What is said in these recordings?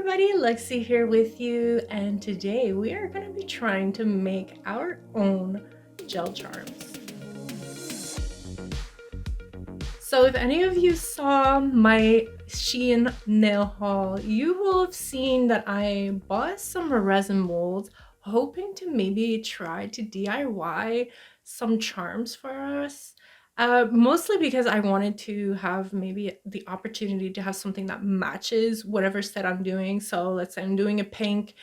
everybody, Lexi here with you, and today we are going to be trying to make our own gel charms. So if any of you saw my Shein nail haul, you will have seen that I bought some resin molds, hoping to maybe try to DIY some charms for us. Mostly because I wanted to have maybe the opportunity to have something that matches whatever set I'm doing. So let's say I'm doing a pink,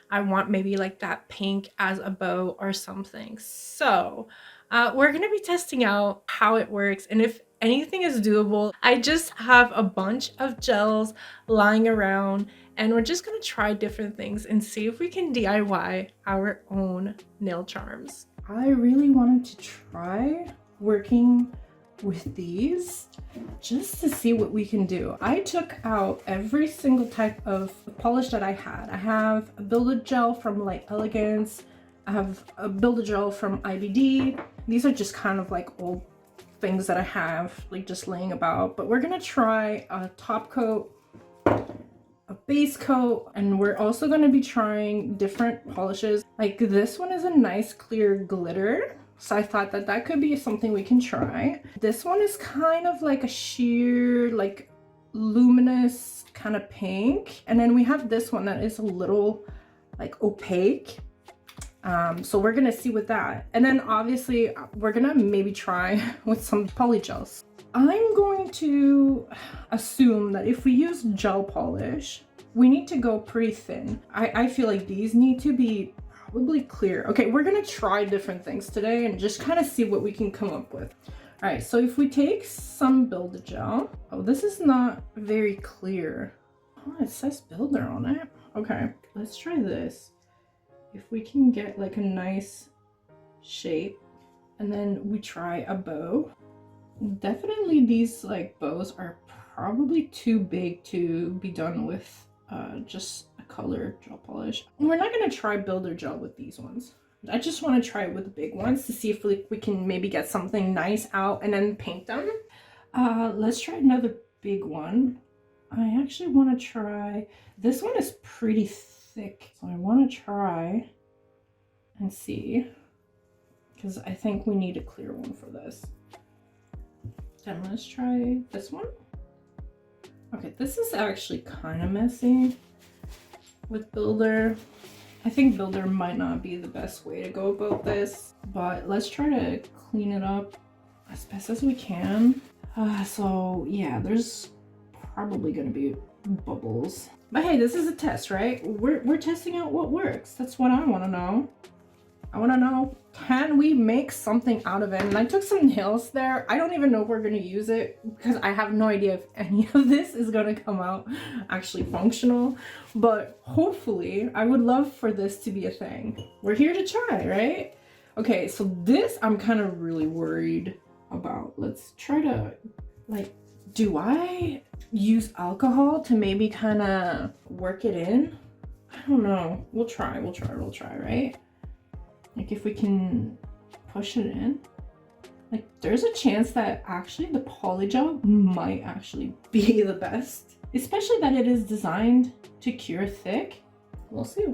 I want maybe like that pink as a bow or something. So we're gonna be testing out how it works and if anything is doable. I just have a bunch of gels lying around and we're just gonna try different things and see if we can DIY our own nail charms. I really wanted to try working with these just to see what we can do. I took out every single type of polish that I had. I have a Builder gel from Light Elegance. I have a Builder gel from IBD. These are just kind of like old things that I have like just laying about, but we're gonna try a top coat, a base coat, and we're also going to be trying different polishes. Like this one is a nice clear glitter, so I thought that that could be something we can try. This one is kind of like a sheer, like luminous kind of pink, and then we have this one that is a little like opaque. So we're gonna see with that, and then obviously we're gonna maybe try with some poly gels. I'm going to assume that if we use gel polish, we need to go pretty thin. I feel like these need to be probably clear. Okay, we're gonna try different things today and just kind of see what we can come up with. All right, so if we take some Builder gel, oh, this is not very clear. Oh, it says Builder on it. Okay, let's try this. If we can get like a nice shape, and then we try a bow. Definitely these like bows are probably too big to be done with just a colored gel polish. We're not going to try Builder gel with these ones. I just want to try it with the big ones to see if we can maybe get something nice out and then paint them. Let's try another big one. I actually want to try, this one is pretty thick, so I want to try and see, because I think we need a clear one for this. Then let's try this one. Okay, this is actually kind of messy with Builder. I think Builder might not be the best way to go about this, but let's try to clean it up as best as we can. So yeah, there's probably gonna be bubbles. But hey, this is a test, right? We're testing out what works. That's what I wanna know. I want to know, can we make something out of it? And I took some nails there. I don't even know if we're going to use it because I have no idea if any of this is going to come out actually functional. But hopefully, I would love for this to be a thing. We're here to try, right? Okay, so this I'm kind of really worried about. Let's try to, like, do I use alcohol to maybe kind of work it in? I don't know. We'll try, right? Like if we can push it in, like there's a chance that actually the polygel might actually be the best, especially that it is designed to cure thick. We'll see.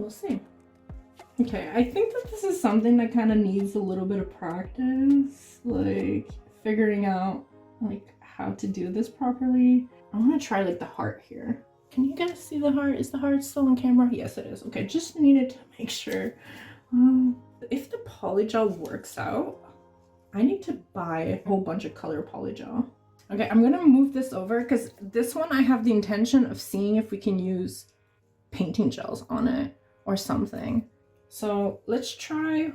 Okay, I think that this is something that kind of needs a little bit of practice, like figuring out like how to do this properly. I want to try like the heart here. Can you guys see the heart? Is the heart still on camera? Yes, it is. Okay, just needed to make sure. If the polygel works out, I need to buy a whole bunch of color polygel. Okay, I'm gonna move this over because this one I have the intention of seeing if we can use painting gels on it or something. So let's try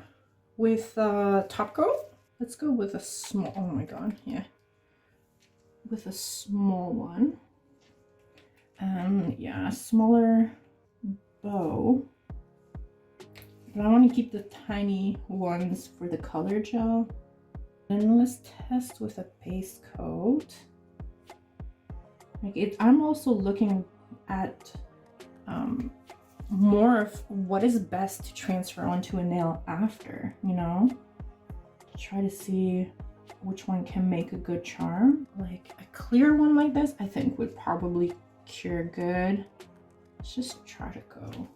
with top coat. Let's go with a small, oh my god, yeah. With a small one. Yeah, a smaller bow. But I want to keep the tiny ones for the color gel. And let's test with a base coat. Like I'm also looking at more of what is best to transfer onto a nail after, you know? Try to see which one can make a good charm. Like a clear one like this, I think would probably cure good. let's just try to go.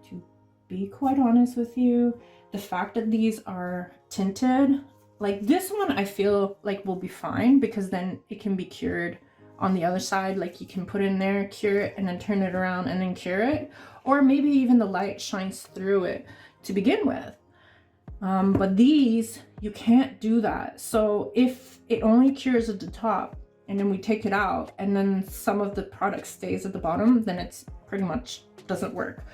To be quite honest with you, the fact that these are tinted, like this one I feel like will be fine because then it can be cured on the other side. Like you can put it in there, cure it, and then turn it around and then cure it. Or maybe even the light shines through it to begin with. But these, you can't do that. So if it only cures at the top and then we take it out and then some of the product stays at the bottom, then it's pretty much doesn't work.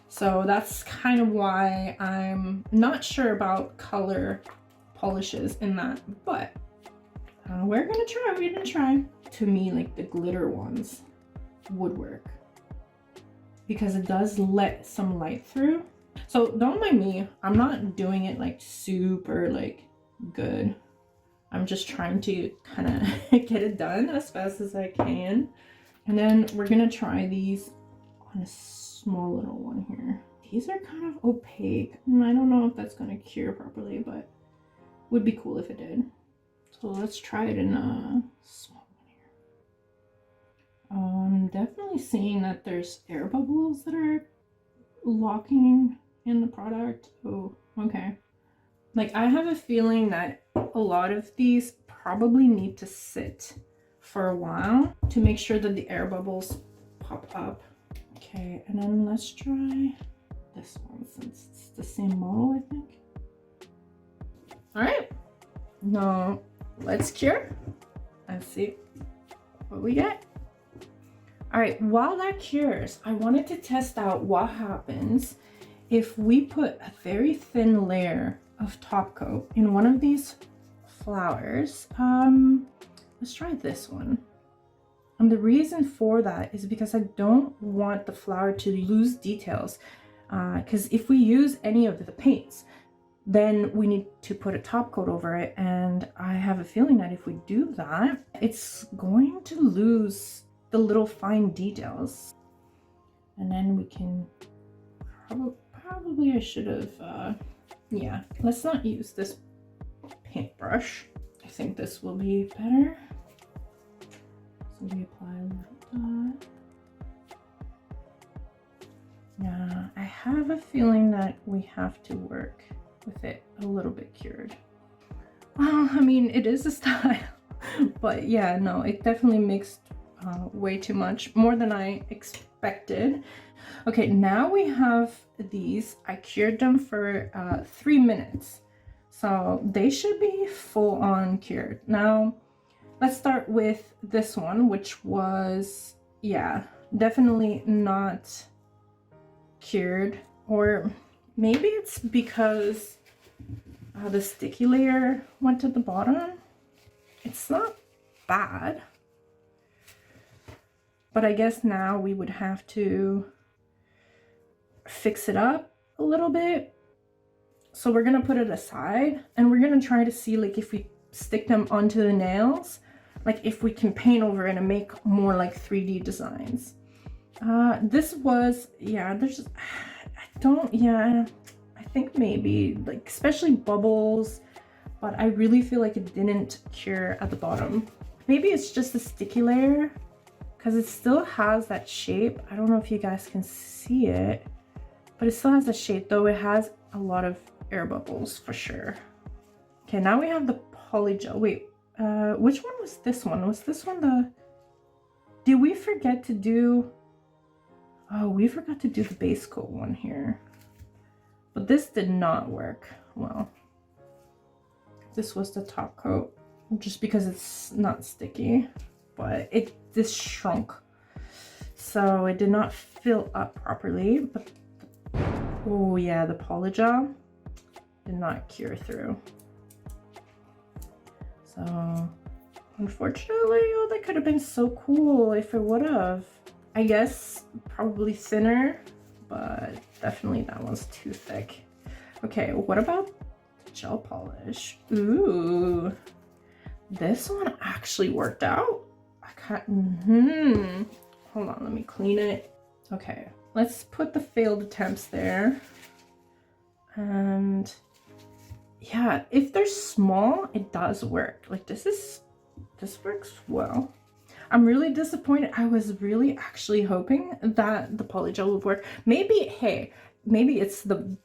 So that's kind of why I'm not sure about color polishes in that, but we're gonna try. To me, like the glitter ones would work because it does let some light through. So don't mind me, I'm not doing it like super like good. I'm just trying to kind of get it done as fast as I can. And then we're gonna try these on a small little one here. These are kind of opaque. I don't know if that's gonna cure properly, but would be cool if it did. So let's try it in a small one here. Definitely seeing that there's air bubbles that are locking in the product. Oh, okay. Like I have a feeling that a lot of these probably need to sit for a while to make sure that the air bubbles pop up. Okay, and then let's try this one since it's the same model, I think. All right, now let's cure and see what we get. All right, while that cures, I wanted to test out what happens if we put a very thin layer of top coat in one of these flowers. Let's try this one. And the reason for that is because I don't want the flower to lose details. Because if we use any of the paints, then we need to put a top coat over it. And I have a feeling that if we do that, it's going to lose the little fine details. And then we can probably I should have, yeah, let's not use this paintbrush. I think this will be better. So we apply a little dot. Yeah, I have a feeling that we have to work with it a little bit cured. Well, I mean, it is a style, but yeah, no, it definitely mixed way too much, more than I expected. Okay, now we have these. I cured them for 3 minutes, so they should be full on cured. Now let's start with this one, which was, yeah, definitely not cured. Or maybe it's because the sticky layer went to the bottom. It's not bad, but I guess now we would have to fix it up a little bit. So we're gonna put it aside and we're gonna try to see like if we stick them onto the nails, like if we can paint over it and make more like 3D designs. This was, yeah, there's, I don't, yeah, I think maybe like especially bubbles, but I really feel like it didn't cure at the bottom. Maybe it's just a sticky layer because it still has that shape. I don't know if you guys can see it, but it still has a shape, though it has a lot of air bubbles for sure. Okay, now we have the polygel. Wait, which one was this one? Was this one the, did we forget to do, oh, we forgot to do the base coat one here. But this did not work well. This was the top coat, just because it's not sticky, but this shrunk. So it did not fill up properly, but oh yeah, the polygel did not cure through. So unfortunately, oh, that could have been so cool if it would have. I guess probably thinner, but definitely that one's too thick. Okay, what about gel polish? Ooh, this one actually worked out. I can't, hold on, let me clean it. Okay, let's put the failed attempts there. And yeah, if they're small, it does work. Like this works well. I'm really disappointed. I was really actually hoping that the polygel would work. Maybe, hey, maybe it's the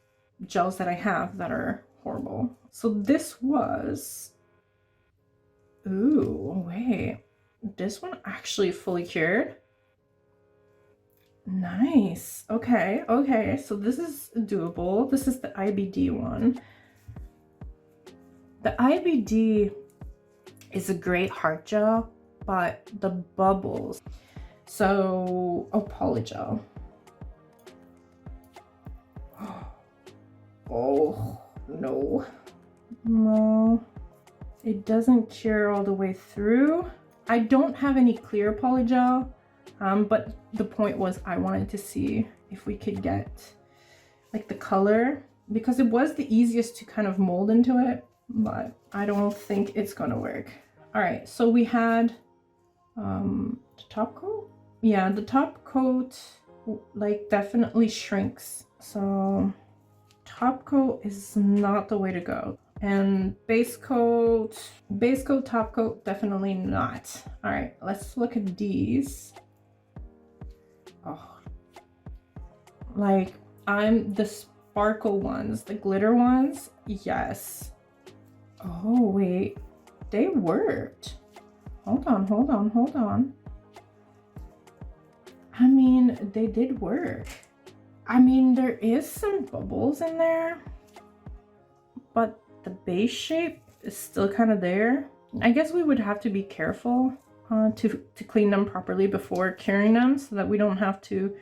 gels that I have that are horrible. So this was, ooh, wait, this one actually fully cured. Nice. Okay, okay, so this is doable. This is the IBD one. The IBD is a great heart gel, but the bubbles. So, oh, polygel. Oh, no. No. It doesn't cure all the way through. I don't have any clear polygel, but the point was I wanted to see if we could get like the color, because it was the easiest to kind of mold into it, but I don't think it's gonna work. All right, so we had the top coat. Yeah, the top coat like definitely shrinks. So top coat is not the way to go. And base coat, top coat, definitely not. All right, let's look at these. Oh, like I'm the sparkle ones, the glitter ones, yes. Oh, wait, they worked. Hold on, hold on, hold on. I mean, they did work. I mean, there is some bubbles in there, but the base shape is still kind of there. I guess we would have to be careful to clean them properly before curing them so that we don't have to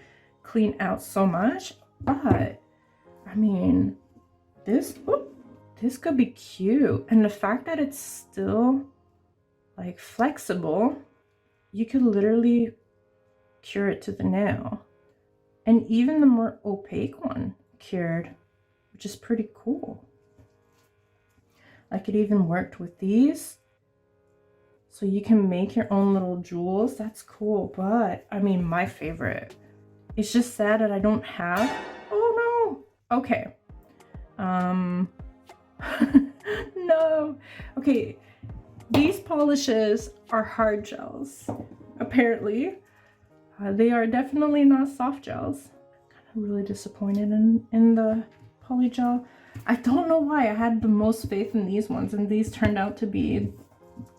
clean out so much. But I mean, this could be cute. And the fact that it's still like flexible, you could literally cure it to the nail. And even the more opaque one cured, which is pretty cool. Like it even worked with these. So you can make your own little jewels. That's cool. But I mean, my favorite. It's just sad that I don't have. Oh no. Okay. No. Okay. These polishes are hard gels. Apparently. They are definitely not soft gels. Kind of really disappointed in the polygel. I don't know why I had the most faith in these ones, and these turned out to be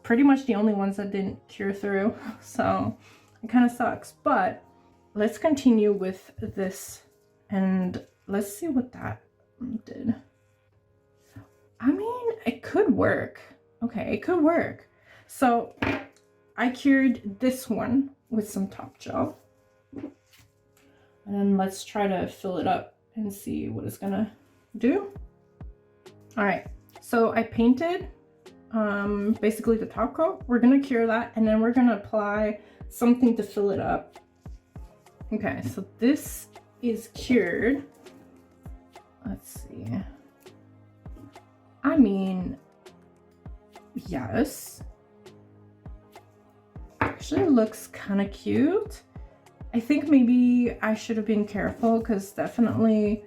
pretty much the only ones that didn't cure through. So it kind of sucks, but let's continue with this and let's see what that did. I mean, it could work. Okay, it could work. So I cured this one with some top gel. And then let's try to fill it up and see what it's gonna do. All right, so I painted basically the top coat. We're gonna cure that and then we're gonna apply something to fill it up. Okay, so this is cured. Let's see. I mean, yes. Actually looks kind of cute. I think maybe I should have been careful because definitely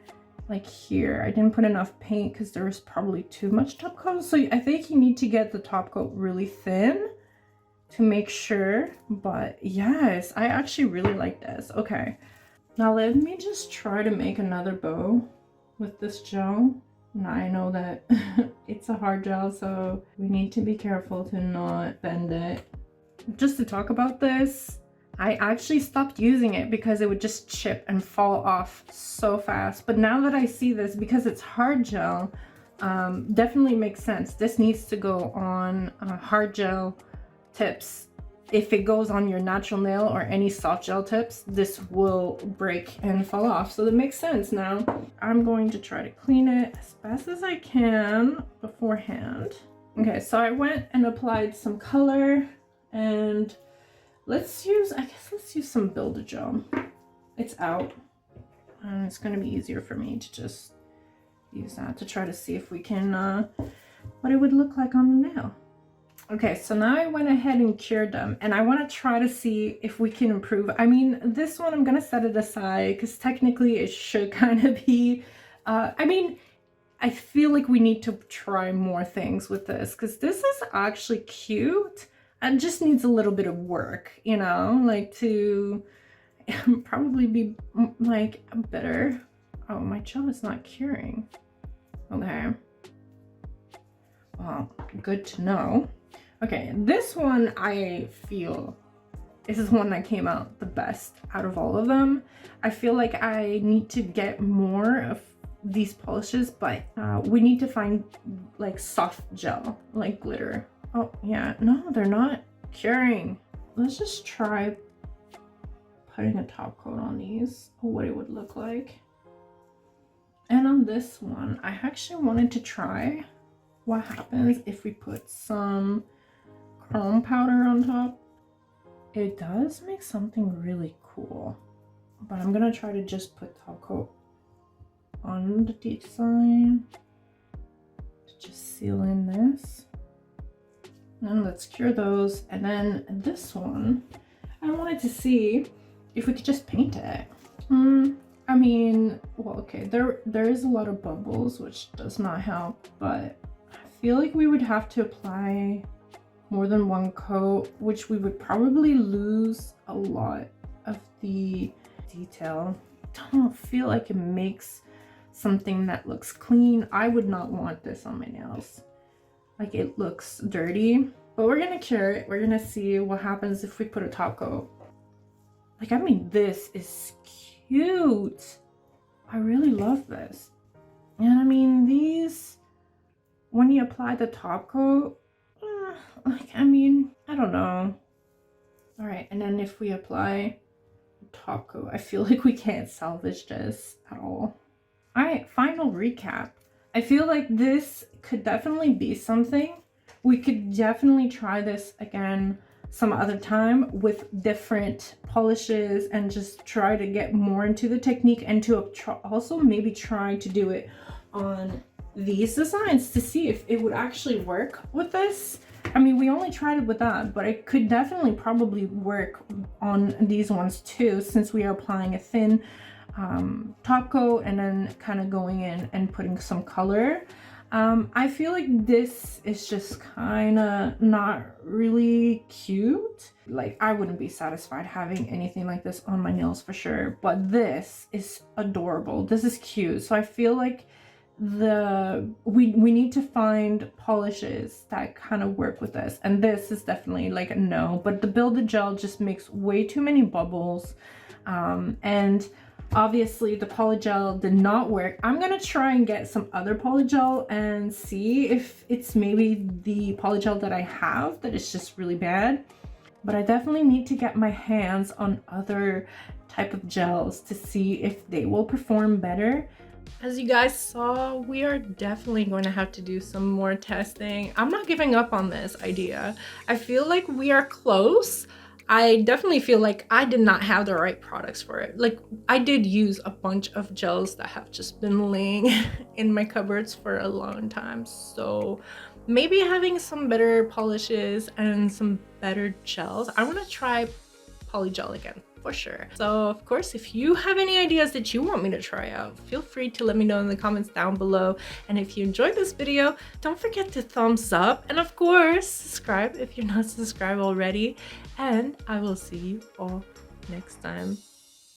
like here, I didn't put enough paint because there was probably too much top coat. So I think you need to get the top coat really thin to make sure. But yes, I actually really like this. Okay, now let me just try to make another bow with this gel. Now I know that it's a hard gel, so we need to be careful to not bend it. Just to talk about this, I actually stopped using it because it would just chip and fall off so fast. But now that I see this, because it's hard gel, definitely makes sense. This needs to go on hard gel tips. If it goes on your natural nail or any soft gel tips, this will break and fall off. So that makes sense now. I'm going to try to clean it as fast as I can beforehand. Okay, so I went and applied some color and let's use some Build-A-Gel. It's out and it's gonna be easier for me to just use that to try to see if we can, what it would look like on the nail. Okay, so now I went ahead and cured them and I want to try to see if we can improve. I mean, this one I'm going to set it aside because technically it should kind of be, I mean, I feel like we need to try more things with this because this is actually cute. it just needs a little bit of work, you know, like to probably be like better. Oh, my gel is not curing. Okay. Well, good to know. Okay, this one I feel this is one that came out the best out of all of them. I feel like I need to get more of these polishes, but we need to find like soft gel, like glitter. Oh yeah, no, they're not curing. Let's just try putting a top coat on these, what it would look like. And on this one, I actually wanted to try what happens if we put some chrome powder on top. It does make something really cool, but I'm gonna try to just put top coat on the design to just seal in this. And let's cure those. And then this one, I wanted to see if we could just paint it. I mean, well, okay, there is a lot of bubbles, which does not help, but I feel like we would have to apply more than one coat, which we would probably lose a lot of the detail. Don't feel like it makes something that looks clean. I would not want this on my nails. Like, it looks dirty, but we're gonna cure it. We're gonna see what happens if we put a top coat. Like, I mean, this is cute. I really love this. And I mean, these, when you apply the top coat, like, I mean, I don't know. All right, and then if we apply top coat, I feel like we can't salvage this at all. All right, final recap. I feel like this could definitely be something. We could definitely try this again some other time with different polishes and just try to get more into the technique, and to also maybe try to do it on these designs to see if it would actually work with this. I mean, we only tried it with that, but it could definitely probably work on these ones too, since we are applying a thin top coat and then kind of going in and putting some color. I feel like this is just kind of not really cute. Like, I wouldn't be satisfied having anything like this on my nails for sure, but this is adorable. This is cute. So I feel like we need to find polishes that kind of work with this, and this is definitely like a no. But the Build-A Gel just makes way too many bubbles, and obviously the polygel did not work. I'm gonna try and get some other polygel and see if it's maybe the polygel that I have that is just really bad. But I definitely need to get my hands on other type of gels to see if they will perform better. As you guys saw, we are definitely going to have to do some more testing. I'm not giving up on this idea. I feel like we are close. I definitely feel like I did not have the right products for it. Like, I did use a bunch of gels that have just been laying in my cupboards for a long time. So maybe having some better polishes and some better gels. I want to try polygel again for sure. So of course, if you have any ideas that you want me to try out, feel free to let me know in the comments down below. And if you enjoyed this video, don't forget to thumbs up, and of course subscribe if you're not subscribed already. And I will see you all next time.